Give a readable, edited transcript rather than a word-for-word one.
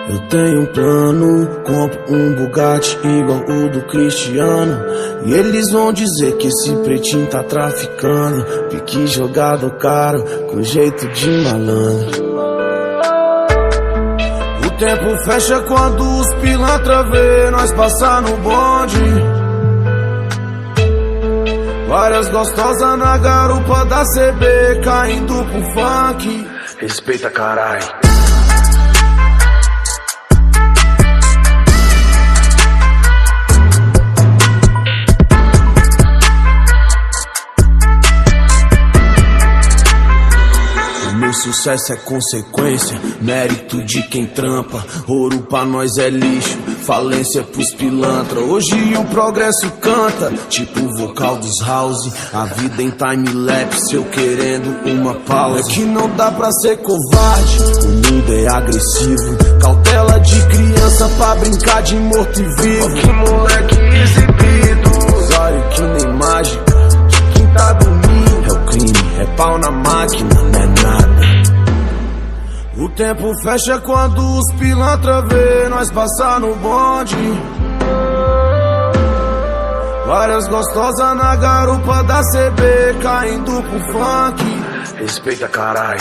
Eu tenho um plano, compro um Bugatti igual o do Cristiano. E eles vão dizer que esse pretinho tá traficando. Pique jogado caro, com jeito de malandro. O tempo fecha quando os pilantra vê nós passar no bonde. Várias gostosas na garupa da CB, caindo pro funk. Respeita, carai. Meu sucesso é consequência, mérito de quem trampa. Ouro pra nós é lixo, falência pros pilantra. Hoje o progresso canta, tipo o vocal dos house. A vida em time-lapse, eu querendo uma pausa. É que não dá pra ser covarde, o mundo é agressivo. Cautela de criança pra brincar de morto e vivo. Que moleque exibido, usuário que nem mágica, de quem tá dormindo. É o crime, é pau na máquina, não é nada. O tempo fecha quando os pilantra vê nós passar no bonde. Várias gostosas na garupa da CB, caindo pro funk. Respeita, carai.